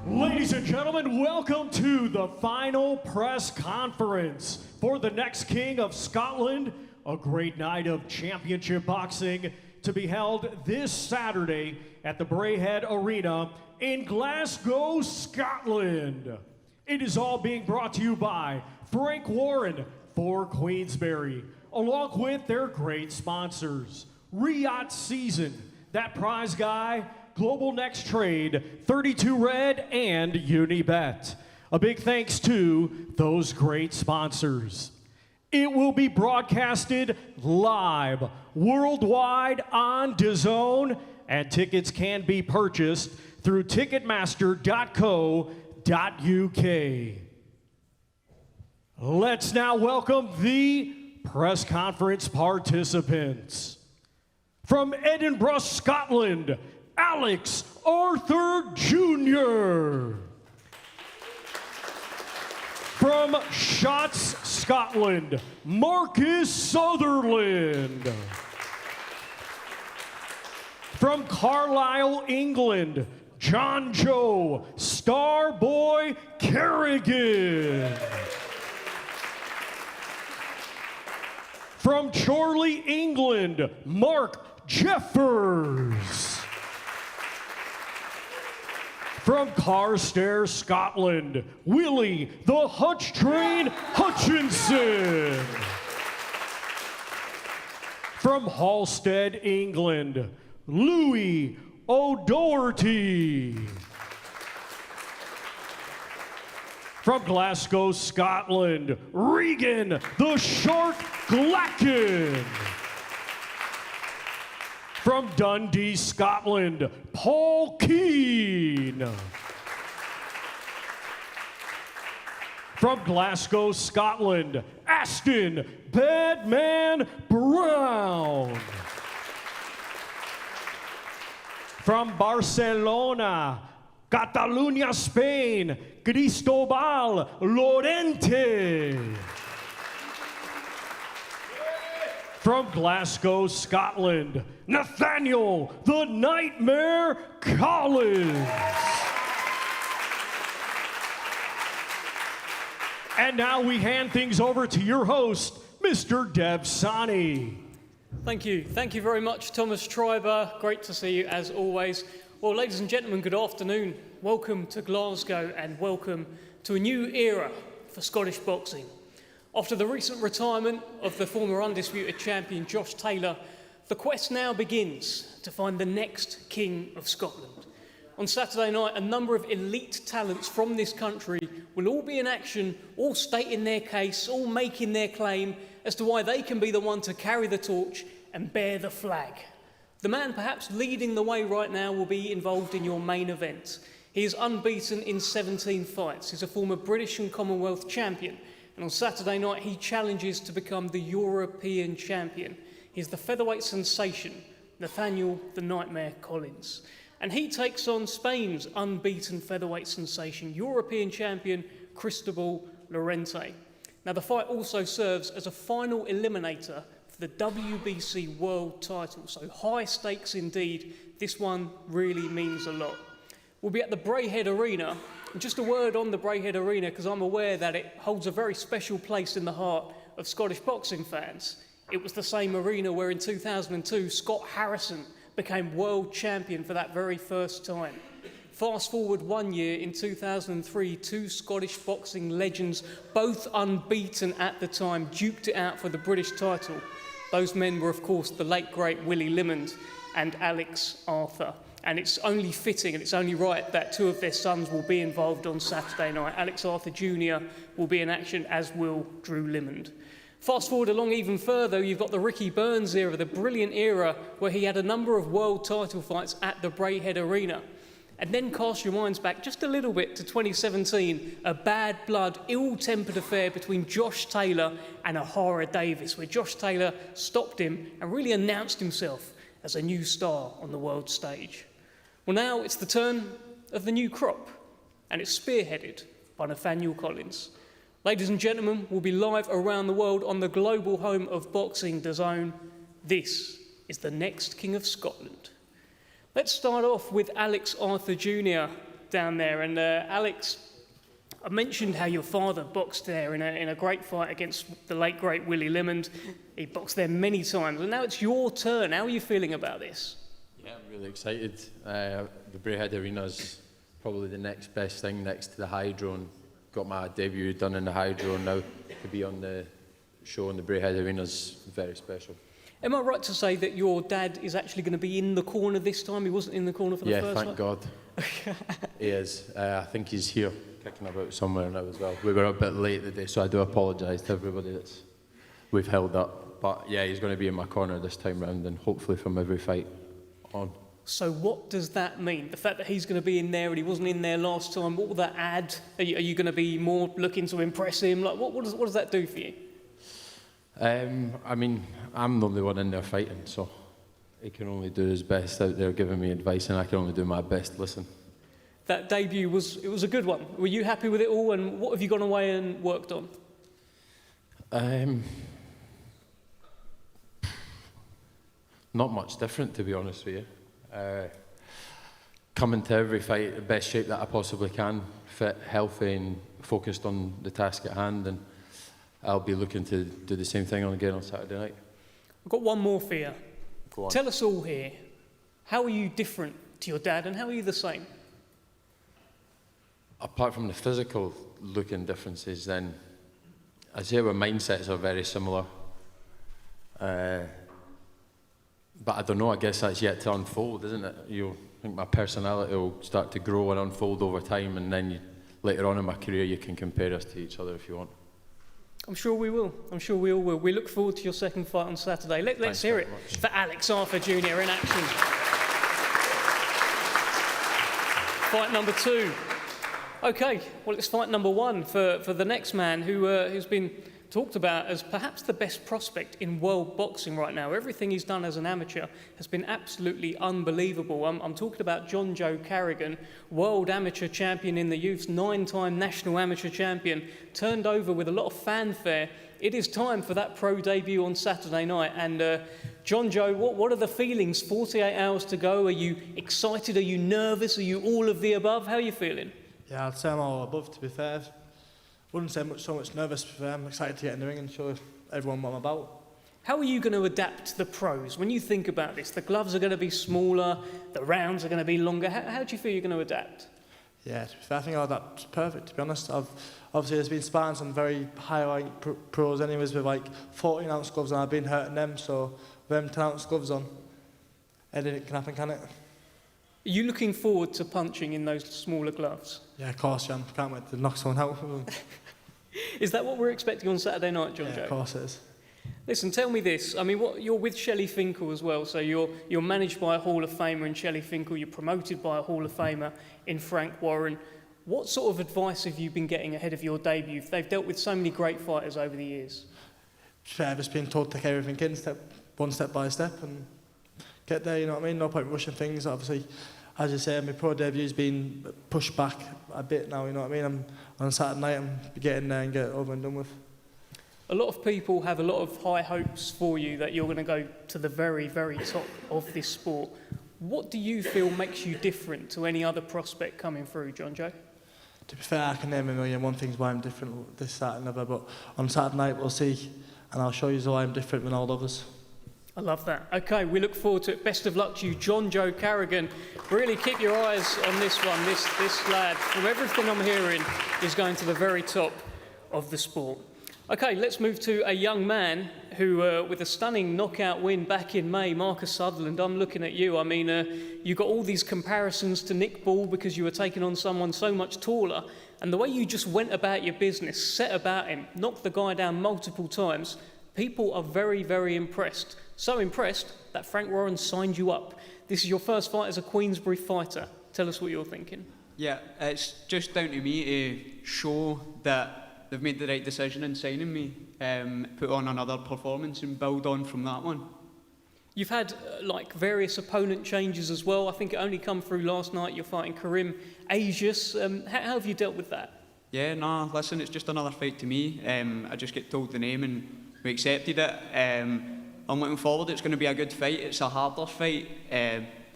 Ladies and gentlemen, welcome to the final press conference for the next King of Scotland, a great night of championship boxing to be held this Saturday at the Braehead Arena in Glasgow, Scotland. It is all being brought to you by Frank Warren for Queensberry, along with their great sponsors, Riot Season, That Prize Guy, Global Next Trade, 32 Red, and Unibet. A big thanks to those great sponsors. It will be broadcasted live worldwide on DAZN, and tickets can be purchased through ticketmaster.co.uk. Let's now welcome the press conference participants. From Edinburgh, Scotland, Alex Arthur Jr. From Shotts, Scotland, Marcus Sutherland. From Carlisle, England, John Joe Starboy Kerrigan. From Chorley, England, Mark Jeffers. From Carstairs, Scotland, Willie the Hutch Train Hutchinson. From Halstead, England, Louis O'Doherty. From Glasgow, Scotland, Regan the Shark Glacken. From Dundee, Scotland, Paul Keane. From Glasgow, Scotland, Aston Badman Brown. From Barcelona, Catalunya, Spain, Cristobal Lorente. From Glasgow, Scotland, Nathaniel the Nightmare Collins. And now we hand things over to your host, Mr. Dev Sani. Thank you. Thank you very much, Thomas Schreiber. Great to see you as always. Well, ladies and gentlemen, good afternoon. Welcome to Glasgow and welcome to a new era for Scottish boxing. After the recent retirement of the former undisputed champion Josh Taylor, the quest now begins to find the next King of Scotland. On Saturday night, a number of elite talents from this country will all be in action, all stating their case, all making their claim as to why they can be the one to carry the torch and bear the flag. The man perhaps leading the way right now will be involved in your main event. He is unbeaten in 17 fights. He's a former British and Commonwealth champion. And on Saturday night, he challenges to become the European champion. He's the featherweight sensation, Nathaniel the Nightmare Collins. And he takes on Spain's unbeaten featherweight sensation, European champion, Cristobal Lorente. Now, the fight also serves as a final eliminator for the WBC world title. So high stakes indeed. This one really means a lot. We'll be at the Braehead Arena. And just a word on the Braehead Arena, because I'm aware that it holds a very special place in the heart of Scottish boxing fans. It was the same arena where in 2002, Scott Harrison became world champion for that very first time. Fast forward 1 year, in 2003, two Scottish boxing legends, both unbeaten at the time, duked it out for the British title. Those men were, of course, the late, great Willie Limond and Alex Arthur. And it's only fitting and it's only right that two of their sons will be involved on Saturday night. Alex Arthur Jr. will be in action, as will Drew Limond. Fast forward along even further, you've got the Ricky Burns era, the brilliant era where he had a number of world title fights at the Braehead Arena. And then cast your minds back just a little bit to 2017, a bad blood, ill-tempered affair between Josh Taylor and Ahara Davis, where Josh Taylor stopped him and really announced himself as a new star on the world stage. Well, now it's the turn of the new crop, and it's spearheaded by Nathaniel Collins. Ladies and gentlemen, we'll be live around the world on the global home of boxing, DAZN. This is the next King of Scotland. Let's start off with Alex Arthur Jr. down there. And Alex, I mentioned how your father boxed there in a great fight against the late, great Willie Limond. He boxed there many times, and now it's your turn. How are you feeling about this? Yeah, I'm really excited. The Braehead Arena's probably the next best thing next to the Hydro, and got my debut done in the Hydro, and now to be on the show in the Braehead Arena's very special. Am I right to say that your dad is actually going to be in the corner this time? He wasn't in the corner for the first Yeah, thank God. He is. I think he's here, kicking about somewhere now as well. We were a bit late today, so I do apologise to everybody we've held up. But yeah, he's going to be in my corner this time round, and hopefully from every fight on. So what does that mean? The fact that he's going to be in there and he wasn't in there last time, what will that add? Are you going to be more looking to impress him? Like, what does that do for you? I mean, I'm the only one in there fighting, so he can only do his best out there giving me advice, and I can only do my best to listen. That debut was a good one. Were you happy with it all, and what have you gone away and worked on? Not much different, to be honest with you. Coming to every fight the best shape that I possibly can, fit, healthy, and focused on the task at hand, and I'll be looking to do the same thing again on Saturday night. I've got one more for you. Go on. Tell us all here, how are you different to your dad, and how are you the same? Apart from the physical looking differences, then I'd say our mindsets are very similar. But I don't know, I guess that's yet to unfold, isn't it? I think my personality will start to grow and unfold over time, and then later on in my career you can compare us to each other if you want. I'm sure we will. I'm sure we all will. We look forward to your second fight on Saturday. Let's hear it for Alex Arthur Jr. in action. Fight number 2. Okay, well, it's fight number 1 for the next man who's been talked about as perhaps the best prospect in world boxing right now. Everything he's done as an amateur has been absolutely unbelievable. I'm talking about John Joe Carrigan, world amateur champion in the youths, 9-time national amateur champion, turned over with a lot of fanfare. It is time for that pro debut on Saturday night. And John Joe, what are the feelings? 48 hours to go. Are you excited? Are you nervous? Are you all of the above? How are you feeling? Yeah, I'd say I'm all above, to be fair. Wouldn't say so much nervous, to be fair. I'm excited to get in the ring and show everyone what I'm about. How are you going to adapt to the pros? When you think about this, the gloves are going to be smaller, the rounds are going to be longer. How do you feel you're going to adapt? Yeah, to be fair, I think I'll adapt perfect, to be honest. Obviously, there's been sparring some very high-ranked pros anyways with like 14-ounce gloves, and I've been hurting them, so with them 10-ounce gloves on, anything can happen, can it? Are you looking forward to punching in those smaller gloves? Yeah, of course, Jan. Can't wait to knock someone out. Is that what we're expecting on Saturday night, John Joe? Of course it is. Listen, tell me this. I mean, you're with Shelley Finkel as well, so you're managed by a Hall of Famer in Shelley Finkel, you're promoted by a Hall of Famer in Frank Warren. What sort of advice have you been getting ahead of your debut? They've dealt with so many great fighters over the years. I've just been told to take everything in, one step by step, and get there, you know what I mean? No point rushing things. Obviously, as you say, my pro debute's been pushed back a bit now, you know what I mean? On Saturday night, I'm getting there and get it over and done with. A lot of people have a lot of high hopes for you that you're going to go to the very, very top of this sport. What do you feel makes you different to any other prospect coming through, John Joe? To be fair, I can name a million one things why I'm different this, that and other, but on Saturday night we'll see, and I'll show you why I'm different than all others. I love that. Okay, we look forward to it. Best of luck to you, John Joe Carrigan. Really keep your eyes on this one. This lad, from everything I'm hearing, is going to the very top of the sport. Okay, let's move to a young man who, with a stunning knockout win back in May, Marcus Sutherland. I'm looking at you. I mean, you got all these comparisons to Nick Ball because you were taking on someone so much taller. And the way you just went about your business, set about him, knocked the guy down multiple times, people are very, very impressed. So impressed that Frank Warren signed you up. This is your first fight as a Queensberry fighter. Tell us what you're thinking. Yeah, it's just down to me to show that they've made the right decision in signing me, put on another performance and build on from that one. You've had various opponent changes as well. I think it only come through last night. You're fighting Karim Asius. How have you dealt with that? Yeah, no, listen, it's just another fight to me. I just get told the name and we accepted it. I'm looking forward. It's going to be a good fight. It's a harder fight,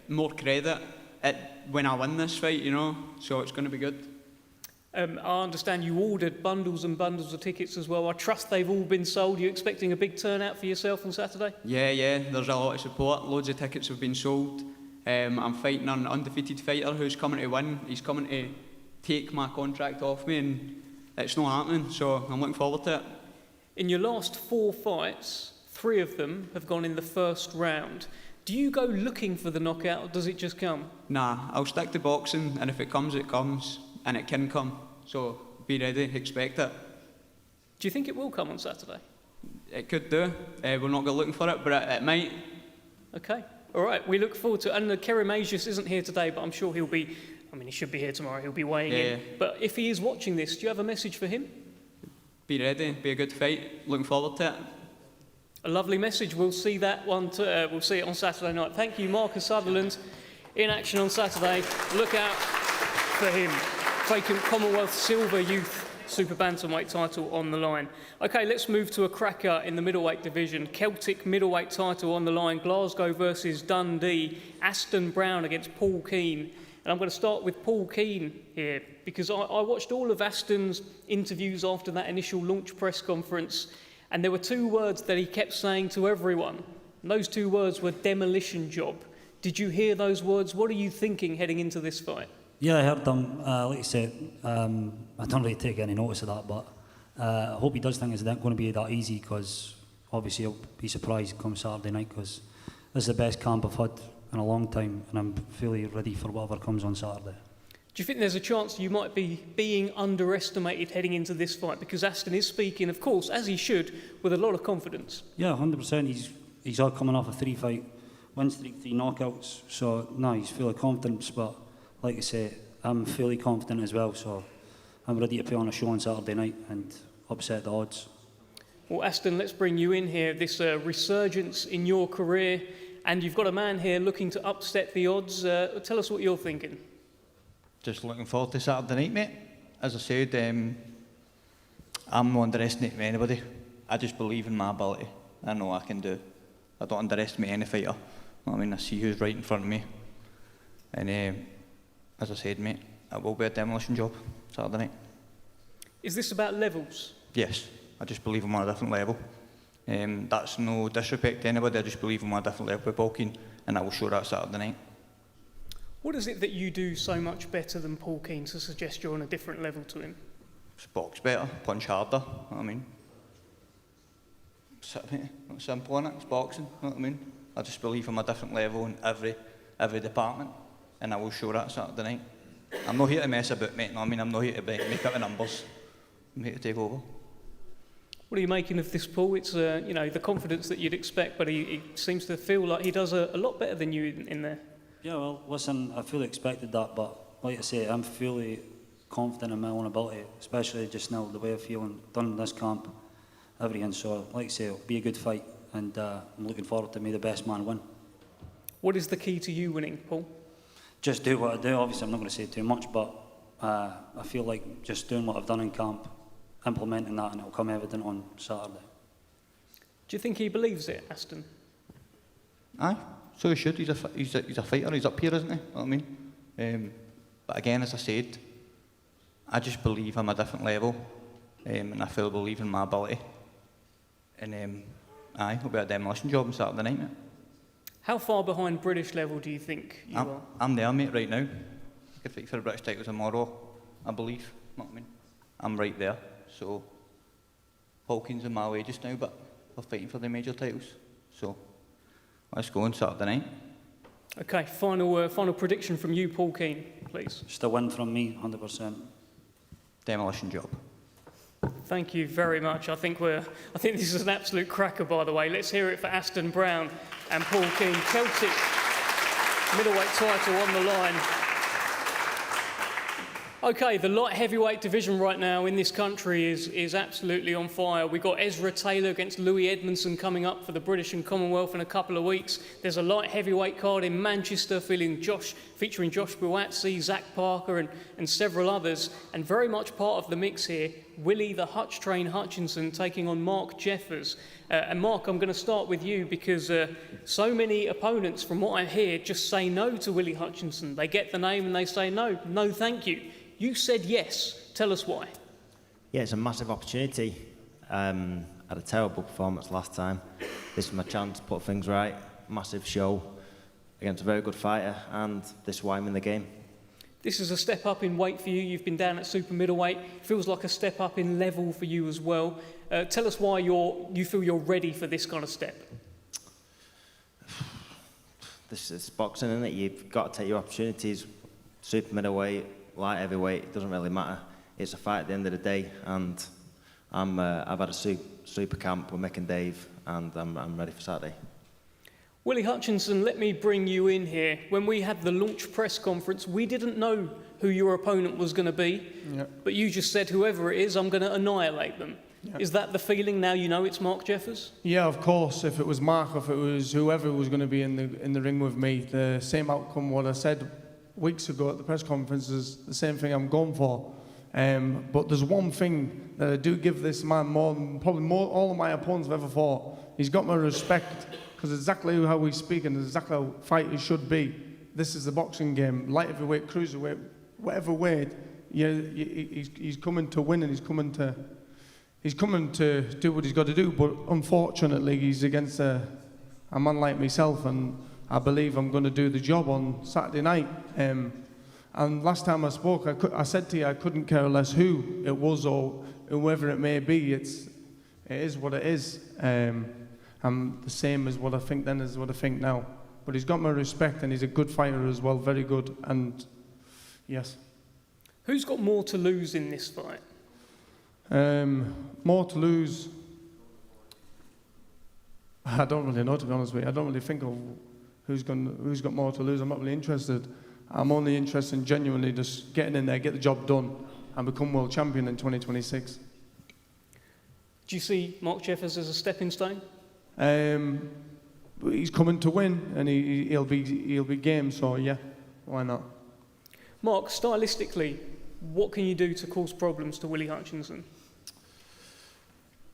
more credit, when I win this fight, you know, so it's going to be good. I understand you ordered bundles and bundles of tickets as well. I trust they've all been sold. Are you expecting a big turnout for yourself on Saturday? Yeah, there's a lot of support. Loads of tickets have been sold. I'm fighting an undefeated fighter who's coming to win. He's coming to take my contract off me, and it's not happening, so I'm looking forward to it. In your last 4 fights, 3 of them have gone in the first round. Do you go looking for the knockout, or does it just come? Nah, I'll stick to boxing, and if it comes, it comes, and it can come. So be ready, expect it. Do you think it will come on Saturday? It could do. We're not going looking for it, but it might. Okay, all right, we look forward to it. And Kerry Magius isn't here today, but I'm sure he'll be, he should be here tomorrow, he'll be weighing in. But if he is watching this, do you have a message for him? Be ready, be a good fight, looking forward to it. A lovely message. We'll see that one. We'll see it on Saturday night. Thank you, Marcus Sutherland, in action on Saturday. Look out for him. Vacant Commonwealth Silver Youth Super Bantamweight title on the line. Okay, let's move to a cracker in the middleweight division. Celtic middleweight title on the line. Glasgow versus Dundee. Aston Brown against Paul Keane. And I'm going to start with Paul Keane here, because I watched all of Aston's interviews after that initial launch press conference, and there were 2 words that he kept saying to everyone. And those 2 words were demolition job. Did you hear those words? What are you thinking heading into this fight? Yeah, I heard them. Like you said, I don't really take any notice of that, but I hope he does think it's not going to be that easy, because obviously he'll be surprised come Saturday night, because this is the best camp I've had in a long time, and I'm fully ready for whatever comes on Saturday. Do you think there's a chance you might be being underestimated heading into this fight? Because Aston is speaking, of course, as he should, with a lot of confidence. Yeah, 100%. He's all coming off a 3-fight win streak, 3 knockouts. So, no, he's full of confidence. But, like I say, I'm fully confident as well. So, I'm ready to put on a show on Saturday night and upset the odds. Well, Aston, let's bring you in here. This resurgence in your career, and you've got a man here looking to upset the odds. Tell us what you're thinking. Just looking forward to Saturday night, mate. As I said, I'm not underestimating anybody. I just believe in my ability. I know what I can do. I don't underestimate any fighter. I mean, I see who's right in front of me. And as I said, mate, it will be a demolition job Saturday night. Is this about levels? Yes, I just believe I'm on a different level. That's no disrespect to anybody. I just believe I'm on a different level with Paul Keane, and I will show that Saturday night. What is it that you do so much better than Paul Keane to suggest you're on a different level to him? Just box better, punch harder, you know what I mean? It's simple, innit? It's boxing, you know what I mean? I just believe I'm a different level in every department, and I will show that Saturday night. I'm not here to mess about, mate, you know what I mean? I'm not here to make up the numbers. I'm here to take over. What are you making of this, Paul? It's the confidence that you'd expect, but he seems to feel like he does a lot better than you in there. Yeah, well, listen, I fully expected that, but like I say, I'm fully confident in my own ability, especially just now, the way I feel and done this camp, everything. So, like I say, it'll be a good fight, and I'm looking forward to me the best man win. What is the key to you winning, Paul? Just do what I do. Obviously, I'm not going to say too much, but I feel like just doing what I've done in camp, implementing that, and it'll come evident on Saturday. Do you think he believes it, Aston? Aye, so he should. He's a fighter. He's up here, isn't he? You know what I mean? But again, as I said, I just believe I'm a different level, and I fully believe in my ability. And aye, it'll be a demolition job on Saturday night, mate. How far behind British level do you think you are? I'm there, mate, right now. I could fight for the British title tomorrow, I believe. You know what I mean? I'm right there. So, Paul Keane's in my way just now, but we're fighting for the major titles. So, let's go on Saturday night. Okay, final prediction from you, Paul Keane, please. Just a win from me, 100%. Demolition job. Thank you very much. I think this is an absolute cracker, by the way. Let's hear it for Aston Brown and Paul Keane. Celtic middleweight title on the line. Okay, the light heavyweight division right now in this country is absolutely on fire. We've got Ezra Taylor against Louis Edmondson coming up for the British and Commonwealth in a couple of weeks. There's a light heavyweight card in Manchester featuring Josh Buatsi, Zach Parker and several others. And very much part of the mix here, Willie the Hutch Train Hutchinson taking on Mark Jeffers. And Mark, I'm going to start with you because so many opponents, from what I hear, just say no to Willie Hutchinson. They get the name and they say no thank you. You said yes. Tell us why. Yeah, it's a massive opportunity. Had a terrible performance last time. This is my chance to put things right. Massive show against a very good fighter, and this is why I'm in the game. This is a step up in weight for you. You've been down at super middleweight. Feels like a step up in level for you as well. Tell us why you feel you're ready for this kind of step. This is boxing, isn't it? You've got to take your opportunities. Super middleweight, light heavyweight, it doesn't really matter. It's a fight at the end of the day, and I've had a super camp with Mick and Dave, and I'm ready for Saturday. Willie Hutchinson, let me bring you in here. When we had the launch press conference, we didn't know who your opponent was going to be, but you just said, whoever it is, I'm going to annihilate them. Is that the feeling now you know it's Mark Jeffers? Yeah, of course. If it was Mark, if it was whoever was going to be in the ring with me, the same outcome what I said weeks ago at the press conference is the same thing I'm going for. But there's one thing that I do give this man more than probably all of my opponents have ever fought. He's got my respect. Because exactly how we speak and exactly how fighters should be. This is the boxing game. Light heavyweight, cruiserweight, whatever weight. He's coming to win and he's coming to do what he's got to do. But unfortunately, he's against a man like myself, and I believe I'm going to do the job on Saturday night. And last time I spoke, I said to you I couldn't care less who it was or whoever it may be. It is what it is. I'm the same as what I think then as what I think now. But he's got my respect and he's a good fighter as well, very good. And yes. Who's got more to lose in this fight? More to lose. I don't really know, to be honest with you. I don't really think of who's got more to lose. I'm not really interested. I'm only interested in genuinely just getting in there, get the job done, and become world champion in 2026. Do you see Mark Jeffers as a stepping stone? He's coming to win, and he'll be game. So yeah, why not? Mark, stylistically, what can you do to cause problems to Willie Hutchinson?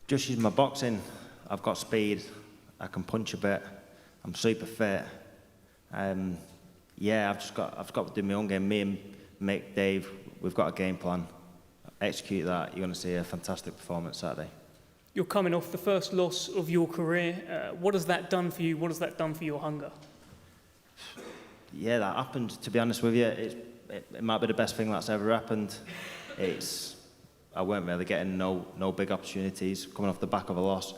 Just use my boxing. I've got speed. I can punch a bit. I'm super fit. Yeah, I've got to do my own game. Me and Mick, Dave, we've got a game plan. Execute that. You're going to see a fantastic performance Saturday. You're coming off the first loss of your career. What has that done for you? What has that done for your hunger? Yeah, that happened. To be honest with you, it might be the best thing that's ever happened. I weren't really getting no big opportunities coming off the back of a loss.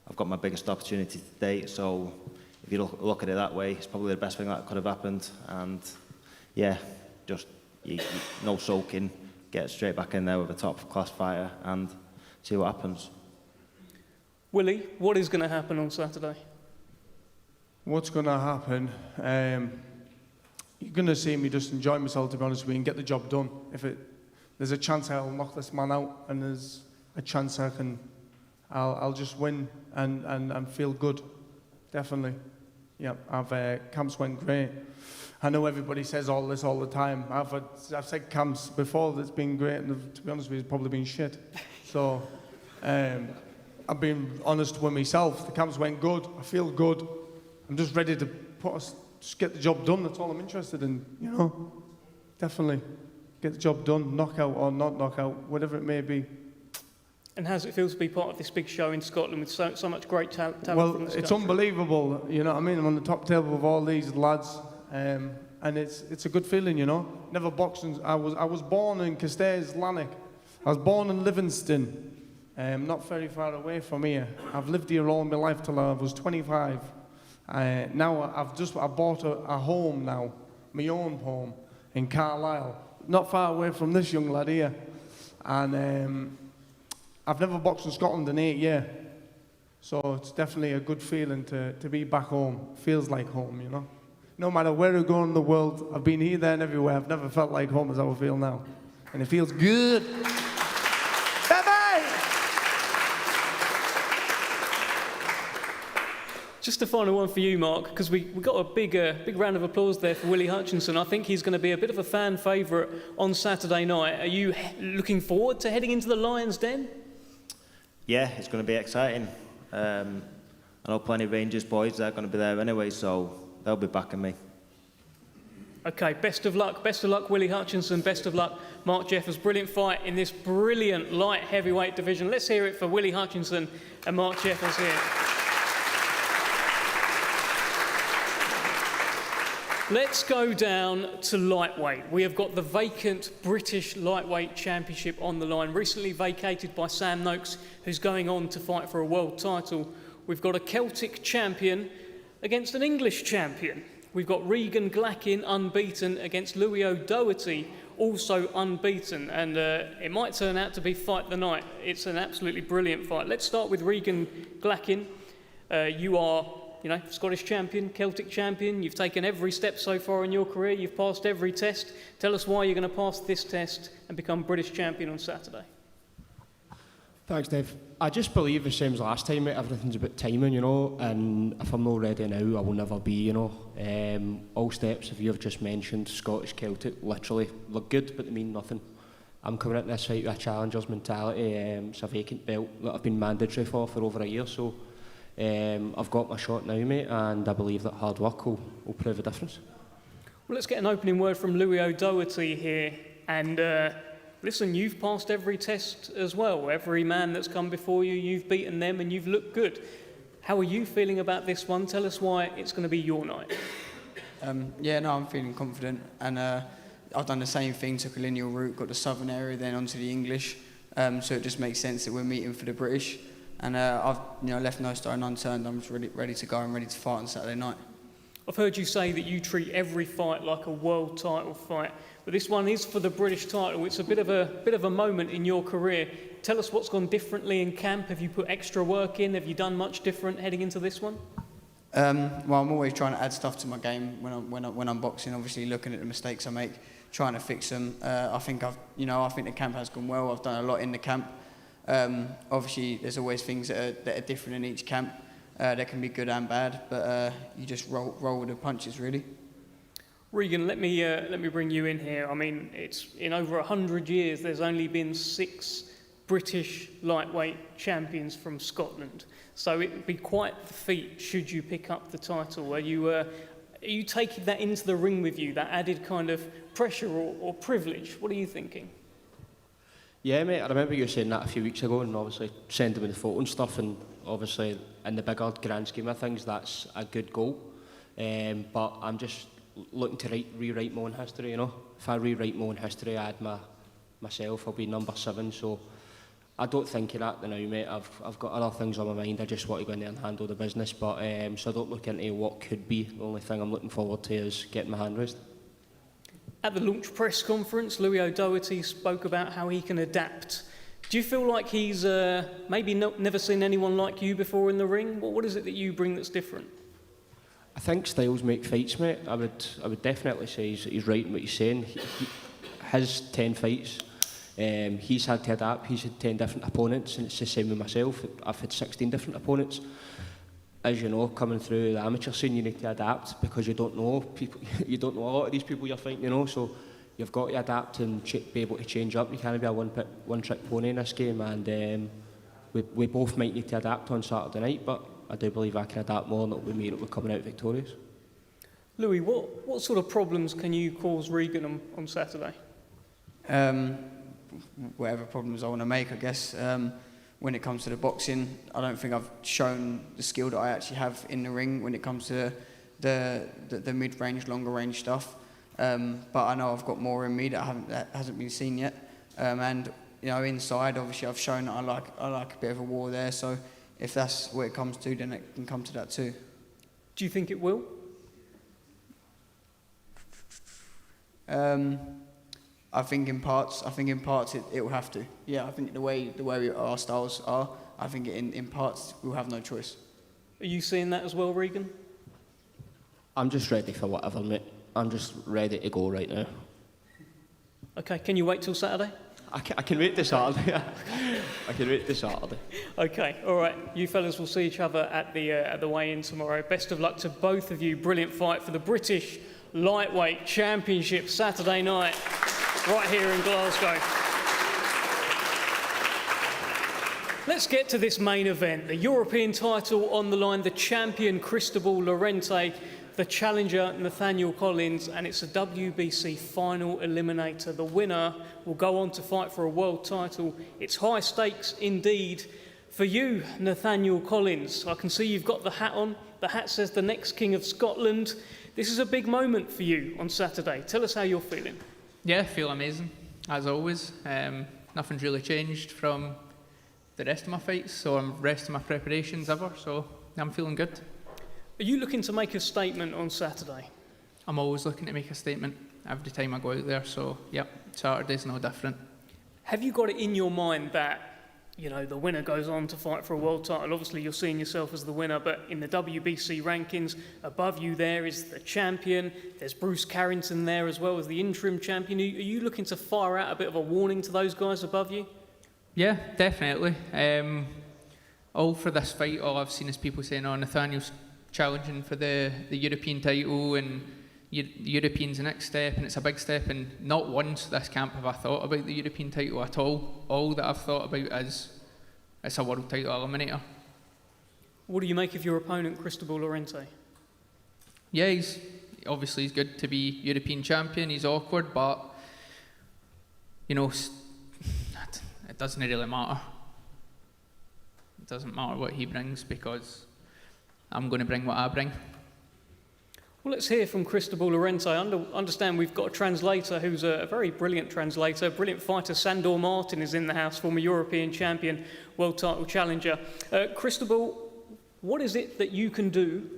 I've got my biggest opportunity to date. So if you look at it that way, it's probably the best thing that could have happened. And yeah, just no soaking, get straight back in there with a top class fighter and see what happens. Willie, what is going to happen on Saturday? What's going to happen? You're going to see me just enjoy myself, to be honest with you, and get the job done. There's a chance I'll knock this man out, and there's a chance I'll just win and feel good. Definitely. Yeah, camps went great. I know everybody says all this all the time. I've said camps before that's been great, and to be honest with you, it's probably been shit. So. I've been honest with myself. The camps went good. I feel good. I'm just ready to just get the job done. That's all I'm interested in, Definitely. Get the job done, knockout or not knockout, whatever it may be. And how does it feel to be part of this big show in Scotland with so much great talent well, from this it's country? unbelievable, you know what I mean? I'm on the top table with all these lads, and it's a good feeling, Never boxing. I was born in Castairs, Lanark. I was born in Livingston. Not very far away from here. I've lived here all my life till I was 25. Now I bought a home now, my own home in Carlisle, not far away from this young lad here. And I've never boxed in Scotland in 8 years, so it's definitely a good feeling to be back home. Feels like home, No matter where I go in the world, I've been here, there, and everywhere. I've never felt like home as I feel now, and it feels good. Just a final one for you, Mark, because we got a big round of applause there for Willie Hutchinson. I think he's going to be a bit of a fan favourite on Saturday night. Are you looking forward to heading into the Lions' Den? Yeah, it's going to be exciting. I know plenty of Rangers boys that are going to be there anyway, so they'll be backing me. Okay, best of luck, Willie Hutchinson, best of luck, Mark Jeffers. Brilliant fight in this brilliant light heavyweight division. Let's hear it for Willie Hutchinson and Mark Jeffers here. Let's go down to lightweight. We have got the vacant British lightweight championship on the line, recently vacated by Sam Noakes, who's going on to fight for a world title. We've got a Celtic champion against an English champion. We've got Regan Glackin unbeaten against Louis O'Doherty, also unbeaten, and it might turn out to be fight the night. It's an absolutely brilliant fight. Let's start with Regan Glackin. You are, Scottish champion, Celtic champion. You've taken every step so far in your career. You've passed every test. Tell us why you're going to pass this test and become British champion on Saturday. Thanks, Dave. I just believe the same as last time, mate. Everything's about timing, and if I'm not ready now, I will never be, All steps, if you've just mentioned, Scottish, Celtic, literally look good, but they mean nothing. I'm coming into this fight with a challenger's mentality. It's a vacant belt that I've been mandatory for over a year, so I've got my shot now, mate, and I believe that hard work will prove a difference. Well, let's get an opening word from Louis O'Doherty here, and listen, you've passed every test as well. Every man that's come before you, you've beaten them and you've looked good. How are you feeling about this one? Tell us why it's going to be your night. I'm feeling confident, and I've done the same thing, took a lineal route, got the southern area, then onto the English, so it just makes sense that we're meeting for the British, and I've left no stone unturned. I'm just ready to go and ready to fight on Saturday night. I've heard you say that you treat every fight like a world title fight, but this one is for the British title. It's a bit of a moment in your career. Tell us what's gone differently in camp. Have you put extra work in? Have you done much different heading into this one? I'm always trying to add stuff to my game when I'm boxing. Obviously, looking at the mistakes I make, trying to fix them. I think the camp has gone well. I've done a lot in the camp. Obviously, there's always things that are different in each camp. That can be good and bad, but you just roll with the punches, really. Regan, let me bring you in here. I mean, it's in over 100 years. There's only been 6 British lightweight champions from Scotland, so it would be quite the feat should you pick up the title. Are you taking that into the ring with you? That added kind of pressure or privilege? What are you thinking? Yeah, mate, I remember you saying that a few weeks ago, and obviously sending me the photo and stuff, and obviously in the bigger grand scheme of things, that's a good goal. But I'm just looking to rewrite my own history, If I rewrite my own history, I add myself, I'll be number 7, so I don't think of that now, mate. I've got other things on my mind. I just want to go in there and handle the business, but so I don't look into what could be. The only thing I'm looking forward to is getting my hand raised. At the launch press conference, Louis O'Doherty spoke about how he can adapt. Do you feel like he's maybe never seen anyone like you before in the ring? What is it that you bring that's different? I think styles make fights, mate. I would definitely say he's right in what he's saying. He has 10 fights. He's had to adapt. He's had 10 different opponents, and it's the same with myself. I've had 16 different opponents. As you know, coming through the amateur scene, you need to adapt because you don't know people. You don't know a lot of these people you're fighting, So you've got to adapt and be able to change up. You can't be a one-trick pony in this game, and we both might need to adapt on Saturday night, but I do believe I can adapt more, and it'll be me that we're coming out victorious. Louis, what sort of problems can you cause Regan on Saturday? Whatever problems I want to make, I guess. When it comes to the boxing, I don't think I've shown the skill that I actually have in the ring when it comes to the mid-range, longer-range stuff. But I know I've got more in me that hasn't been seen yet. And inside, obviously, I've shown that I like a bit of a war there. So if that's what it comes to, then it can come to that too. Do you think it will? I think in parts it will have to. Yeah, I think the way our styles are, I think in parts we'll have no choice. Are you seeing that as well, Regan? I'm just ready for whatever, mate. I'm just ready to go right now. Okay, can you wait till Saturday? I can wait till Saturday. I can wait till Saturday. Okay, all right. You fellas will see each other at the weigh-in tomorrow. Best of luck to both of you. Brilliant fight for the British Lightweight Championship Saturday night, right here in Glasgow. Let's get to this main event. The European title on the line, the champion Cristobal Lorente, the challenger Nathaniel Collins, and it's a WBC final eliminator. The winner will go on to fight for a world title. It's high stakes indeed for you, Nathaniel Collins. I can see you've got the hat on. The hat says the next King of Scotland. This is a big moment for you on Saturday. Tell us how you're feeling. Yeah, I feel amazing, as always. Nothing's really changed from the rest of my fights or the rest of my preparations ever, so I'm feeling good. Are you looking to make a statement on Saturday? I'm always looking to make a statement every time I go out there, so yep, Saturday's no different. Have you got it in your mind that, you know, the winner goes on to fight for a world title? Obviously, you're seeing yourself as the winner, but in the WBC rankings, above you there is the champion. There's Bruce Carrington there as well as the interim champion. Are you looking to fire out a bit of a warning to those guys above you? Yeah, definitely. All for this fight, all I've seen is people saying, oh, Nathaniel's challenging for the European title and the European's the next step and it's a big step, and not once this camp have I thought about the European title at all. All that I've thought about is it's a world title eliminator. What do you make of your opponent, Cristobal Lorente? Yeah, he's good to be European champion. He's awkward, but you know, it doesn't really matter. It doesn't matter what he brings because I'm going to bring what I bring. Well, let's hear from Cristobal Lorente. I understand we've got a translator who's a very brilliant translator, brilliant fighter. Sandor Martin is in the house, former European champion, world title challenger. Cristobal, what is it that you can do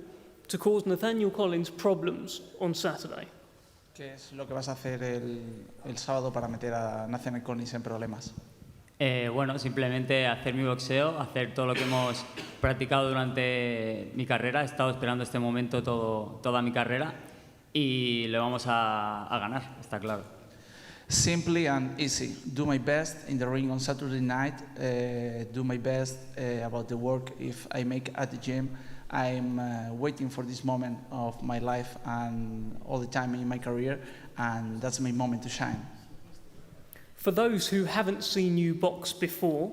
to cause Nathaniel Collins problems on Saturday? ¿Qué es lo que vas a hacer el sábado para meter a Nathaniel Collins en problemas? Bueno, simplemente hacer mi boxeo, hacer todo lo que hemos practicado durante mi carrera. He estado esperando este momento toda mi carrera y le vamos a ganar, está claro. Simply and easy. Do my best in the ring on Saturday night. Do my best about the work if I make at the gym. I'm waiting for this moment of my life and all the time in my career, and that's my moment to shine. For those who haven't seen you box before,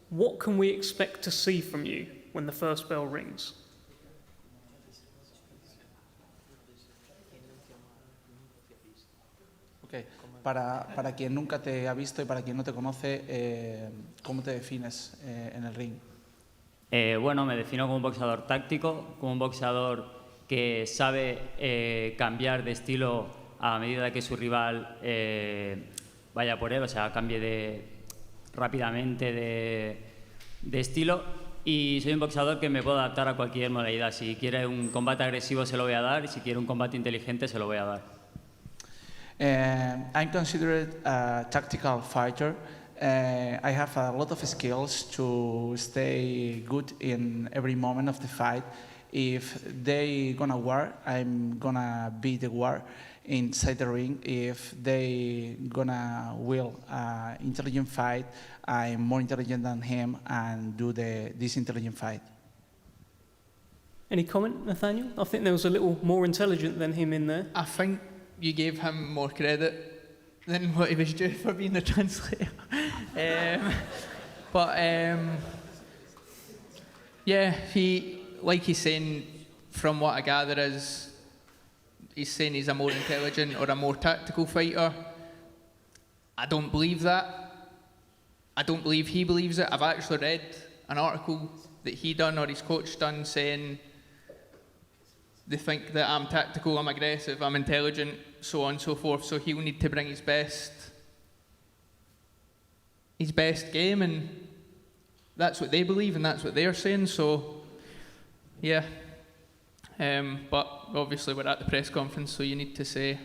what can we expect to see from you when the first bell rings? Okay. Para quien nunca te ha visto y para quien no te conoce, ¿cómo te defines en el ring? Bueno, me defino como un boxeador táctico, como un boxeador que sabe cambiar de estilo a medida que su rival vaya por él, o sea, cambie rápidamente de estilo, y soy un boxeador que me puedo adaptar a cualquier modalidad. Si quiere un combate agresivo se lo voy a dar, y si quiere un combate inteligente se lo voy a dar. I'm considered a tactical fighter. I have a lot of skills to stay good in every moment of the fight. If they gonna war, I'm gonna be the war inside the ring. If they gonna will intelligent fight, I'm more intelligent than him and do this intelligent fight. Any comment, Nathaniel? I think there was a little more intelligent than him in there. I think you gave him more credit than what he was due for being the translator. Yeah, like he's saying, from what I gather is, he's saying he's a more intelligent or a more tactical fighter. I don't believe that. I don't believe he believes it. I've actually read an article that he done or his coach done saying they think that I'm tactical, I'm aggressive, I'm intelligent, so on and so forth. So he'll need to bring his best game, and that's what they believe and that's what they're saying. So, yeah. But obviously we're at the press conference, so you need to say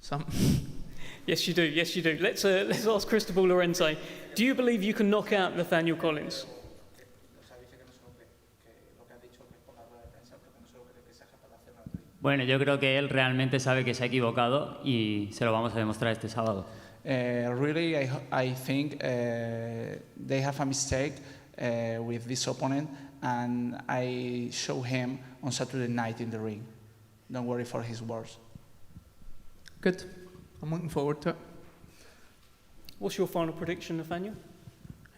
something. Yes, you do. Yes, you do. Let's ask Cristobal Lorente. Do you believe you can knock out Nathaniel Collins? Bueno, yo creo que él realmente sabe que se ha equivocado y se lo vamos a demostrar este sábado. Really, I think they have a mistake with this opponent, and I show him on Saturday night in the ring. Don't worry for his words. Good. I'm looking forward to it. What's your final prediction, Nathaniel?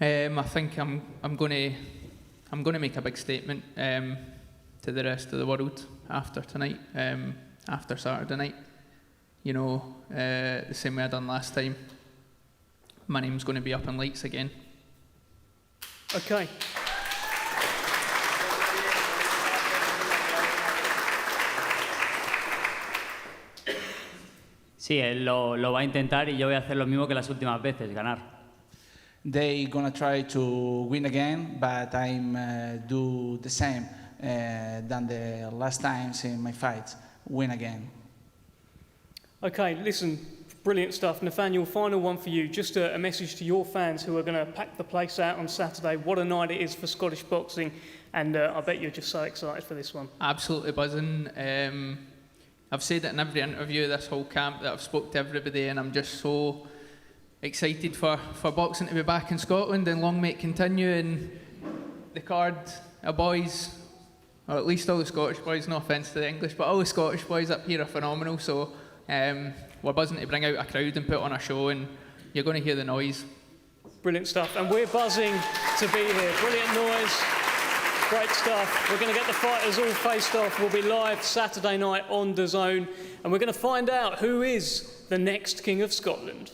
I think I'm going to make a big statement to the rest of the world after tonight, after Saturday night. You know, the same way I done last time. My name's going to be up in lights again. Okay. Sí, él lo va a intentar y yo voy a hacer lo mismo que las últimas veces, ganar. They gonna try to win again, but I'm do the same than the last times in my fights. Win again. Okay, listen, brilliant stuff. Nathaniel, final one for you. Just a message to your fans who are going to pack the place out on Saturday. What a night it is for Scottish boxing, and I bet you're just so excited for this one. Absolutely buzzing. I've said it in every interview this whole camp that I've spoke to everybody, and I'm just so excited for boxing to be back in Scotland, and long may it continue. And the card of boys, or at least all the Scottish boys, no offence to the English, but all the Scottish boys up here are phenomenal. So we're buzzing to bring out a crowd and put on a show, and you're going to hear the noise. Brilliant stuff, and we're buzzing to be here. Brilliant noise. Great stuff. We're going to get the fighters all faced off. We'll be live Saturday night on DAZN, and we're going to find out who is the next King of Scotland.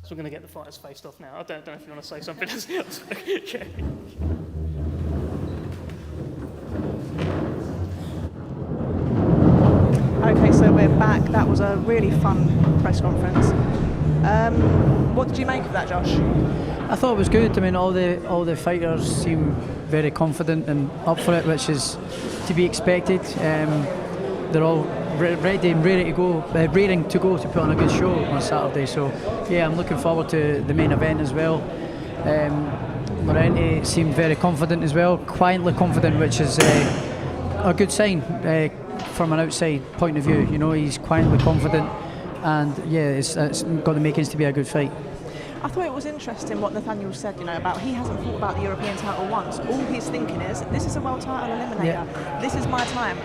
So we're going to get the fighters faced off now. I don't know if you want to say something else. Okay. Okay, so we're back. That was a really fun press conference. What did you make of that, Josh? I thought it was good. I mean, all the fighters seem very confident and up for it, which is to be expected. They're all ready and raring to go to put on a good show on Saturday. So, yeah, I'm looking forward to the main event as well. Lorente seemed very confident as well, quietly confident, which is a good sign from an outside point of view. You know, he's quietly confident, and yeah, it's got the makings to be a good fight. I thought it was interesting what Nathaniel said, you know, about he hasn't thought about the European title once. All he's thinking is, this is a world title eliminator. Yeah. This is my time.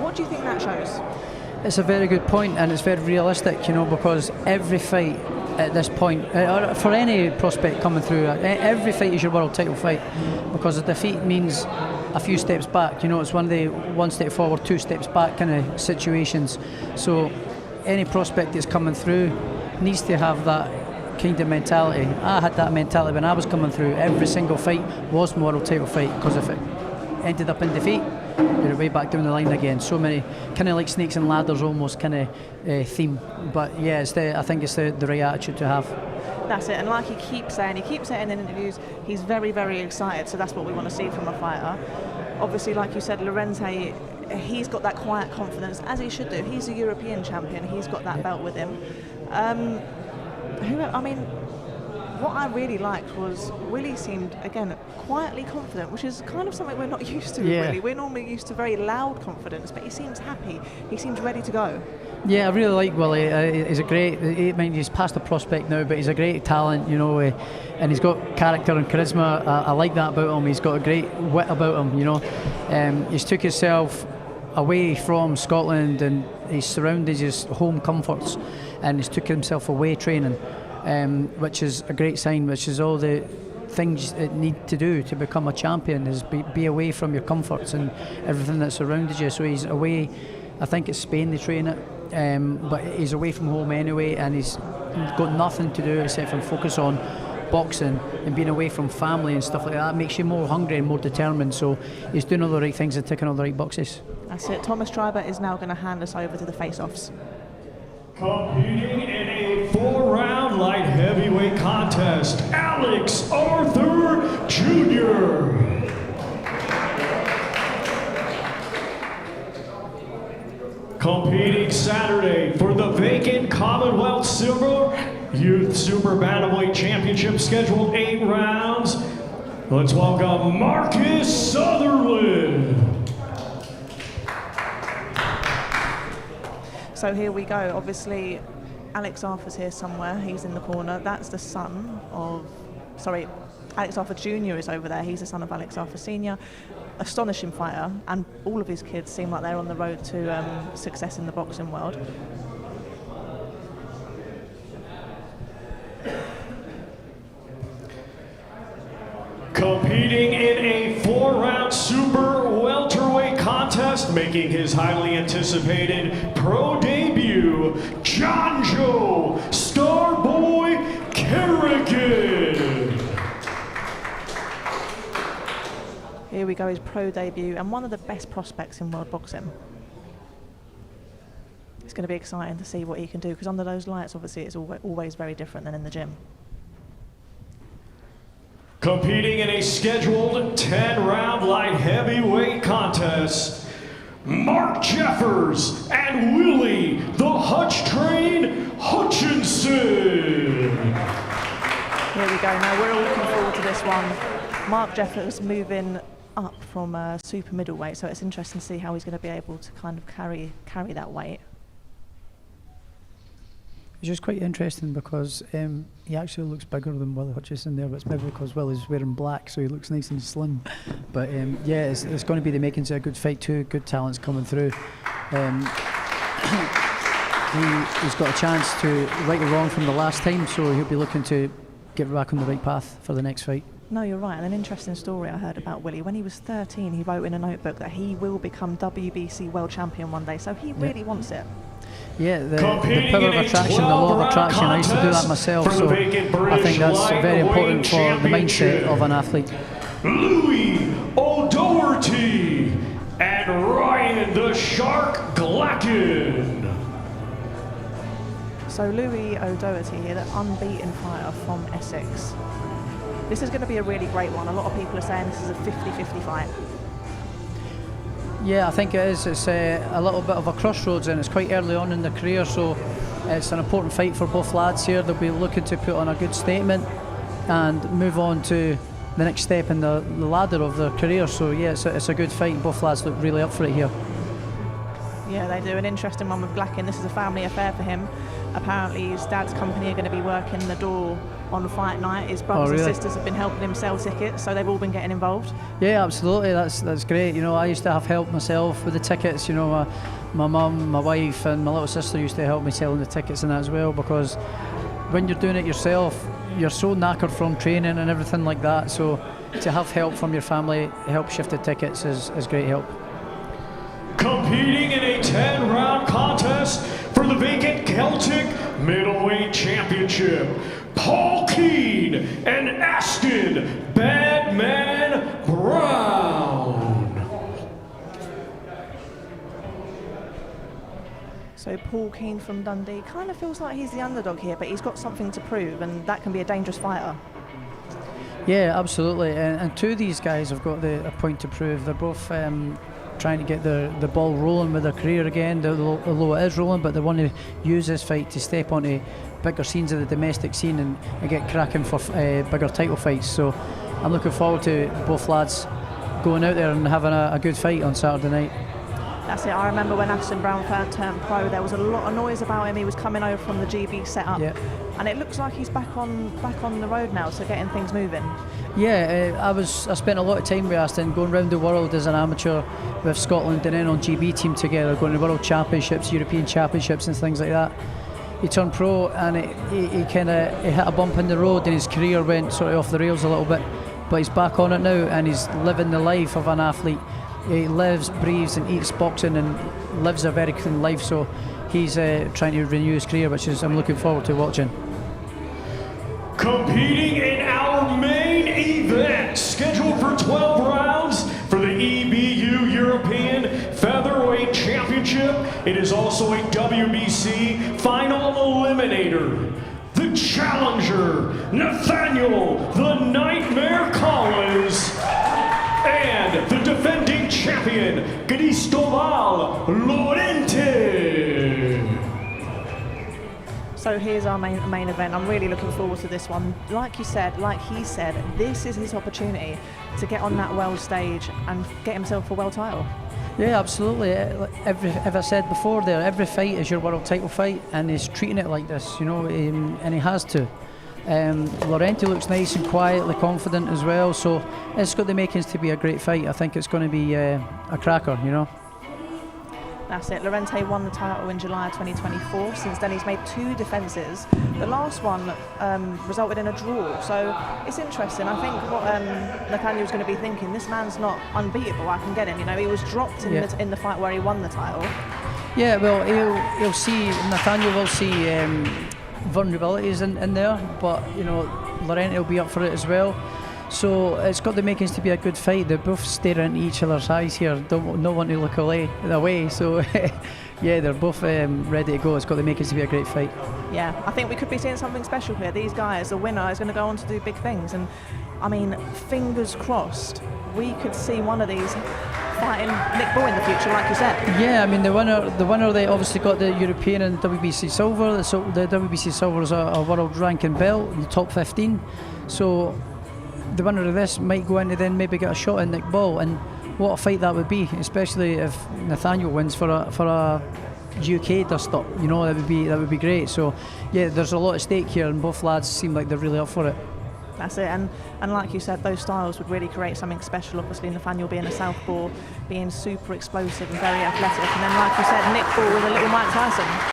What do you think that shows? It's a very good point, and it's very realistic, you know, because every fight at this point, for any prospect coming through, every fight is your world title fight, because a defeat means a few steps back. You know, it's one of the one step forward, two steps back kind of situations. So any prospect that's coming through needs to have that kind of mentality. I had that mentality when I was coming through. Every single fight was my world title fight, because if it ended up in defeat, you're way back down the line again. So many kind of like snakes and ladders almost kind of theme. But yeah, I think it's the right attitude to have. That's it, and like he keeps saying in interviews, he's very, very excited, so that's what we want to see from a fighter. Obviously, like you said, Lorente, he's got that quiet confidence, as he should do. He's a European champion, he's got that belt with him. What I really liked was Willie seemed, again, quietly confident, which is kind of something we're not used to with Willie. We're normally used to very loud confidence, but he seems happy. He seems ready to go. Yeah, I really like Willie. He's a great, he's past the prospect now, but he's a great talent, you know, and he's got character and charisma. I like that about him. He's got a great wit about him, you know. He's took himself away from Scotland, and he's surrounded his home comforts, and he's took himself away training. Which is a great sign, which is all the things it need to do to become a champion, is be away from your comforts and everything that's surrounded you. So he's away, I think it's Spain they train it, but he's away from home anyway, and he's got nothing to do except for focus on boxing, and being away from family and stuff like that makes you more hungry and more determined. So he's doing all the right things and ticking all the right boxes. That's it. Thomas Schreiber is now going to hand us over to the face-offs. Competing in a 4-round light heavyweight contest, Alex Arthur Jr. Competing Saturday for the vacant Commonwealth Silver Youth Super Bantamweight Championship, scheduled 8 rounds, Let's welcome Marcus Sutherland. So here we go. Obviously, Alex Arthur's here somewhere. He's in the corner. That's the son of, sorry, Alex Arthur Jr. is over there. He's the son of Alex Arthur Sr. Astonishing fighter, and all of his kids seem like they're on the road to success in the boxing world. Competing in a 4-round super welterweight contest, making his highly anticipated pro debut, John Joe Starboy Kerrigan. Here we go, his pro debut, and one of the best prospects in world boxing. It's going to be exciting to see what he can do, because under those lights, obviously, it's always very different than in the gym. Competing in a scheduled 10-round light heavyweight contest, Mark Jeffers and Willie the Hutch Train Hutchinson. Here we go. Now we're all looking forward to this one. Mark Jeffers moving up from super middleweight, so it's interesting to see how he's going to be able to kind of carry that weight. It's just quite interesting because he actually looks bigger than Willie Hutchison there, but it's maybe because Willie's wearing black, so he looks nice and slim. But yeah, it's going to be the makings of a good fight too. Good talents coming through. He's got a chance to right or wrong from the last time, so he'll be looking to get back on the right path for the next fight. No, you're right. And an interesting story I heard about Willie. When he was 13, he wrote in a notebook that he will become WBC world champion one day, so he really wants it. Yeah, the power of attraction, the law of attraction. I used to do that myself, so I think that's very important for the mindset of an athlete. Louis O'Doherty and Ryan the Shark Glacken. So Louis O'Doherty here, the unbeaten fighter from Essex. This is going to be a really great one. A lot of people are saying this is a 50-50 fight. Yeah, I think it is. It's a little bit of a crossroads, and it's quite early on in the career, so it's an important fight for both lads here. They'll be looking to put on a good statement and move on to the next step in the ladder of their career. So yeah, it's a good fight. Both lads look really up for it here. Yeah, they do. An interesting one with Glacken. This is a family affair for him. Apparently his dad's company are going to be working the door on fight night. His brothers and sisters have been helping him sell tickets, so they've all been getting involved. Yeah, absolutely. That's great. You know, I used to have help myself with the tickets. You know, my mum, my wife, and my little sister used to help me selling the tickets and that as well, because when you're doing it yourself, you're so knackered from training and everything like that. So to have help from your family, help shift the tickets is great help. Competing in a 10-round contest for the vacant Celtic Middleweight Championship, Paul Keane and Aston Badman Brown. So Paul Keane from Dundee kind of feels like he's the underdog here, but he's got something to prove, and that can be a dangerous fighter. Yeah, absolutely. And two of these guys have got a point to prove. They're both trying to get the ball rolling with their career again, although it is rolling, but they want to use this fight to step onto bigger scenes of the domestic scene and get cracking for bigger title fights. So I'm looking forward to both lads going out there and having a good fight on Saturday night. That's it. I remember when Aston Brown turned pro, there was a lot of noise about him. He was coming over from the GB setup, and it looks like he's back on the road now, so getting things moving. Yeah, I spent a lot of time with Aston, going around the world as an amateur with Scotland and then on GB team together, going to World Championships, European Championships and things like that. He turned pro and he hit a bump in the road and his career went sort of off the rails a little bit, but he's back on it now and he's living the life of an athlete. He lives, breathes and eats boxing and lives a very clean life, so he's trying to renew his career, which I'm looking forward to watching. Competing in our main event, scheduled for 12 rounds for the EBU European Featherweight Championship. It is also a WBC final eliminator. The challenger, Nathaniel the Nightmare Collins, and the defending champion, Cristobal Lorente. So here's our main event. I'm really looking forward to this one. Like he said, this is his opportunity to get on that world stage and get himself a world title. Yeah, absolutely. As I said before there, every fight is your world title fight, and he's treating it like this, you know, and he has to. Lorente looks nice and quietly confident as well, so it's got the makings to be a great fight. I think it's going to be a cracker, you know. That's it. Lorente won the title in July 2024. Since then, he's made 2 defences. The last one resulted in a draw. So it's interesting. I think what Nathaniel's going to be thinking, this man's not unbeatable. I can get him. You know, he was dropped in the fight where he won the title. Yeah, well, he'll see. Nathaniel will see vulnerabilities in there, but you know, Lorente will be up for it as well. So it's got the makings to be a good fight. They're both staring into each other's eyes here, no one to look away. So yeah, they're both ready to go. It's got the makings to be a great fight. Yeah, I think we could be seeing something special here. These guys, the winner is going to go on to do big things, and I mean, fingers crossed, we could see one of these fighting Nick Bull in the future, like you said. Yeah, I mean, the winner, they obviously got the European and WBC silver. So the WBC silver is a world ranking belt in the top 15. So the winner of this might go into then maybe get a shot at Nick Bull, and what a fight that would be, especially if Nathaniel wins for a UK dust up. You know, that would be great. So yeah, there's a lot at stake here, and both lads seem like they're really up for it. That's it, and like you said, those styles would really create something special. Obviously, Nathaniel being a southpaw, being super explosive and very athletic, and then like you said, Nick Bull with a little Mike Tyson.